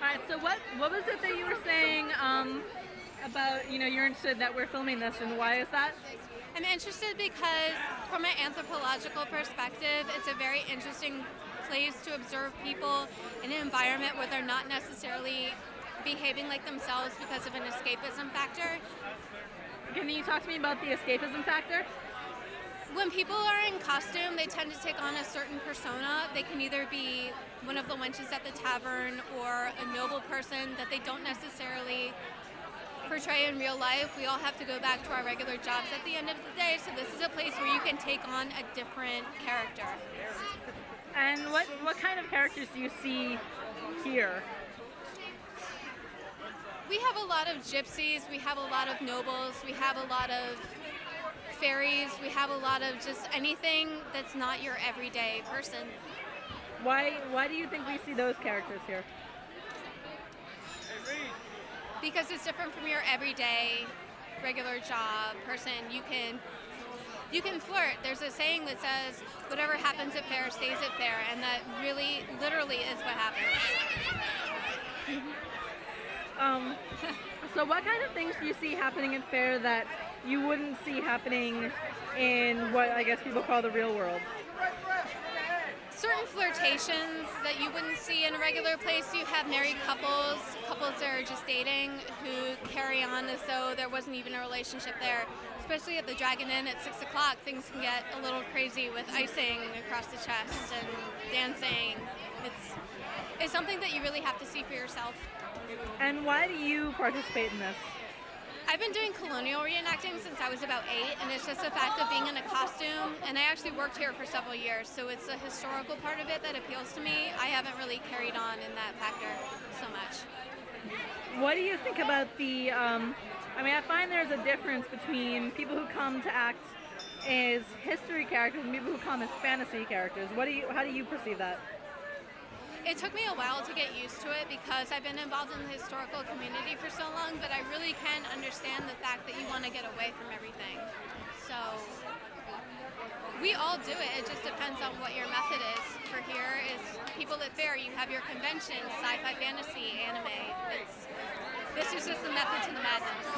right. So what was it that you were saying about you're interested that we're filming this, and why is that? I'm interested because, from an anthropological perspective, it's a very interesting place to observe people in an environment where they're not necessarily behaving like themselves because of an escapism factor. Can you talk to me about the escapism factor? When people are in costume, they tend to take on a certain persona. They can either be one of the wenches at the tavern or a noble person that they don't necessarily portray in real life. We all have to go back to our regular jobs at the end of the day, so this is a place where you can take on a different character. And what kind of characters do you see here? We have a lot of gypsies, we have a lot of nobles, we have a lot of fairies, we have a lot of just anything that's not your everyday person. Why do you think we see those characters here? Because it's different from your everyday regular job person. You can flirt. There's a saying that says whatever happens at fair stays at fair, and that really literally is what happens. So what kind of things do you see happening in fair that you wouldn't see happening in what I guess people call the real world? Certain flirtations that you wouldn't see in a regular place. You have married couples that are just dating, who carry on as though there wasn't even a relationship there. Especially at the Dragon Inn at 6 o'clock, things can get a little crazy with icing across the chest and dancing. It's something that you really have to see for yourself. And why do you participate in this? I've been doing colonial reenacting since I was about 8, and it's just the fact of being in a costume, and I actually worked here for several years, so it's the historical part of it that appeals to me. I haven't really carried on in that factor so much. What do you think about the, I find there's a difference between people who come to act as history characters and people who come as fantasy characters. How do you perceive that? It took me a while to get used to it because I've been involved in the historical community for so long, but I really can understand the fact that you want to get away from everything. So we all do it. It just depends on what your method is. For here is people at fair, you have your conventions, sci-fi, fantasy, anime. This is just the method to the madness.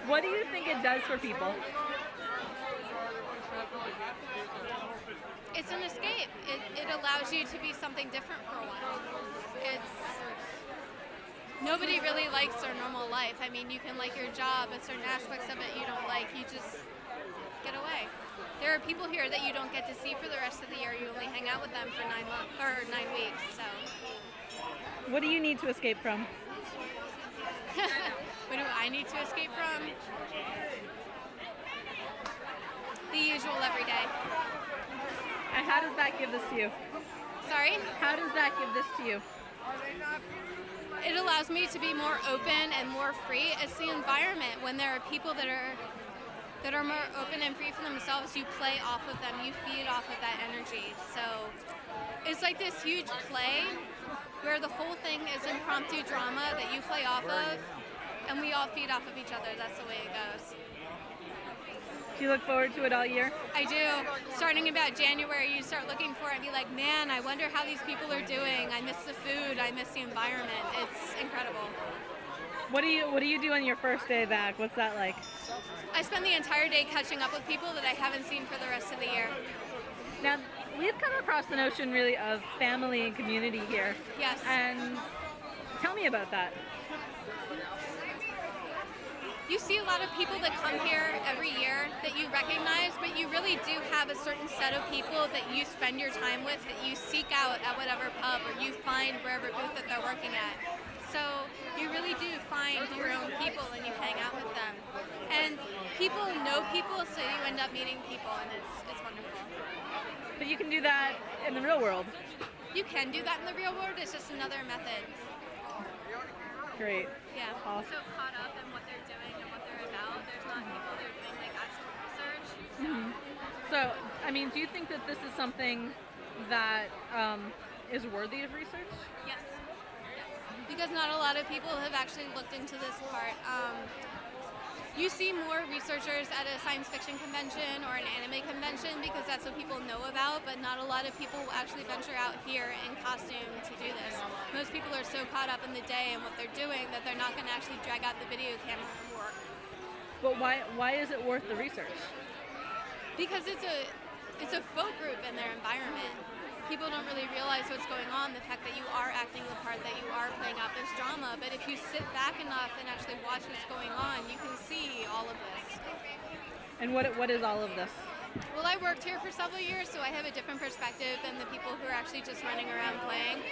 What do you think it does for people? It's an escape. It allows you to be something different for a while. Nobody really likes their normal life. I mean, you can like your job, but certain aspects of it you don't like. You just get away. There are people here that you don't get to see for the rest of the year. You only hang out with them for 9 months or 9 weeks. So, what do you need to escape from? What do I need to escape from? The usual everyday. And how does that give this to you? Sorry? How does that give this to you? It allows me to be more open and more free. It's the environment. When there are people that are more open and free for themselves, you play off of them. You feed off of that energy. So it's like this huge play where the whole thing is impromptu drama that you play off of, and we all feed off of each other. That's the way it goes. Do you look forward to it all year? I do. Starting about January, you start looking for it and be like, man, I wonder how these people are doing. I miss the food. I miss the environment. It's incredible. What do you do on your first day back? What's that like? I spend the entire day catching up with people that I haven't seen for the rest of the year. Now, we've come across the notion really of family and community here. Yes. And tell me about that. You see a lot of people that come here every year that you recognize, but you really do have a certain set of people that you spend your time with, that you seek out at whatever pub or you find wherever booth that they're working at. So you really do find your own people and you hang out with them. And people know people, so you end up meeting people, and it's wonderful. But you can do that in the real world. You can do that in the real world. It's just another method. Great. Yeah. Awesome. So caught up in what they're doing and what they're about. There's not people that are doing like actual research. So, do you think that this is something that is worthy of research? Yes. Because not a lot of people have actually looked into this part. You see more researchers at a science fiction convention or an anime convention because that's what people know about, but not a lot of people will actually venture out here in costume to do this. Most people are so caught up in the day and what they're doing that they're not going to actually drag out the video camera and work. But why is it worth the research? Because it's a folk group in their environment. People don't really realize what's going on, the fact that you are acting the part, that you are playing out this drama, but if you sit back enough and actually watch what's going on, you can see all of this. And what is all of this? Well, I worked here for several years, so I have a different perspective than the people who are actually just running around playing.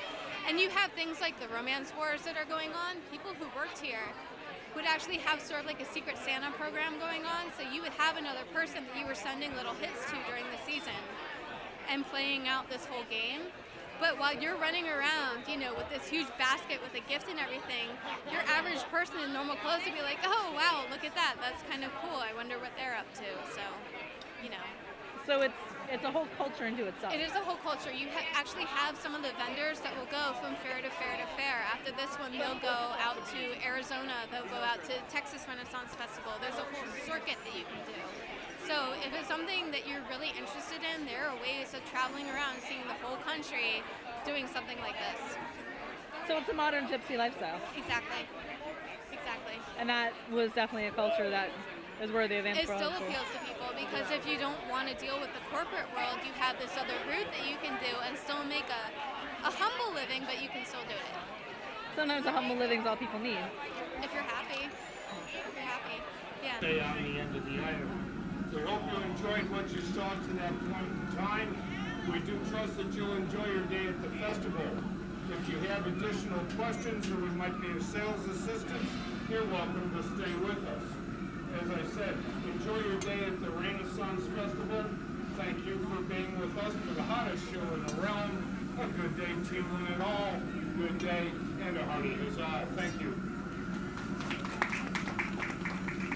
And you have things like the romance wars that are going on. People who worked here would actually have sort of like a Secret Santa program going on, so you would have another person that you were sending little hits to during the season and playing out this whole game. But while you're running around, with this huge basket with a gift and everything, your average person in normal clothes would be like, oh, wow, look at that. That's kind of cool. I wonder what they're up to. So, So it's a whole culture into itself. It is a whole culture. You actually have some of the vendors that will go from fair to fair to fair. After this one, they'll go out to Arizona. They'll go out to Texas Renaissance Festival. There's a whole circuit that you can do. So if it's something that you're really interested in, there are ways of traveling around, seeing the whole country, doing something like this. So it's a modern gypsy lifestyle. Exactly. And that was definitely a culture that is worthy of It anthropology. still appeals to people because if you don't want to deal with the corporate world, you have this other route that you can do and still make a humble living, but you can still do it. Sometimes a humble living is all people need. If you're happy. Yeah. Stay on the end of the item. We hope you enjoyed what you saw to that point in time. We do trust that you'll enjoy your day at the festival. If you have additional questions or we might need a sales assistance, you're welcome to stay with us. As I said, enjoy your day at the Renaissance Festival. Thank you for being with us for the hottest show in the realm. A good day to you and all. Good day and a hearty huzzah. Thank you.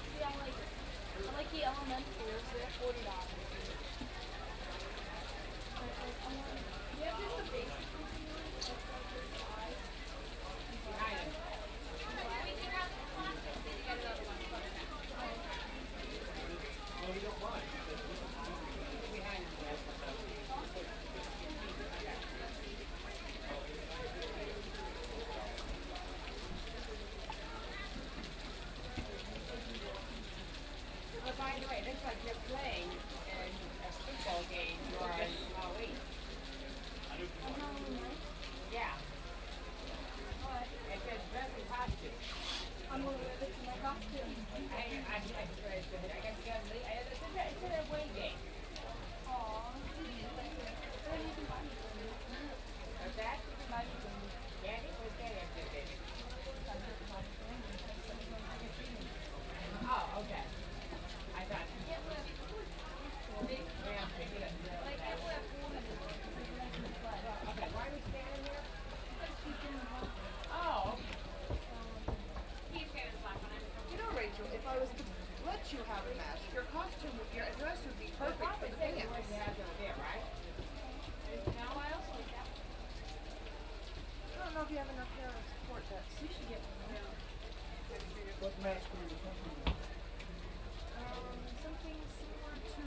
I like the elementary, so they're $40. Yeah, just the basic. Well, by the way, it looks like you're playing in a football game. You are on Halloween. Yeah. It says dress in costume. I'm going to wear this in my costume. I guess you got to it's a away game. Aww. What's that? Candy? What's Candy up there, baby? Oh, okay. I thought. Yeah, okay, why are we standing here? Oh, okay. You know, Rachel, if I was to let you have a match, your costume, your dress would be perfect for the Say dance. what you have over there, right? Now I also like that. I don't know if you have enough hair to support that. So you should get one. What mask were you thinking of? Something similar to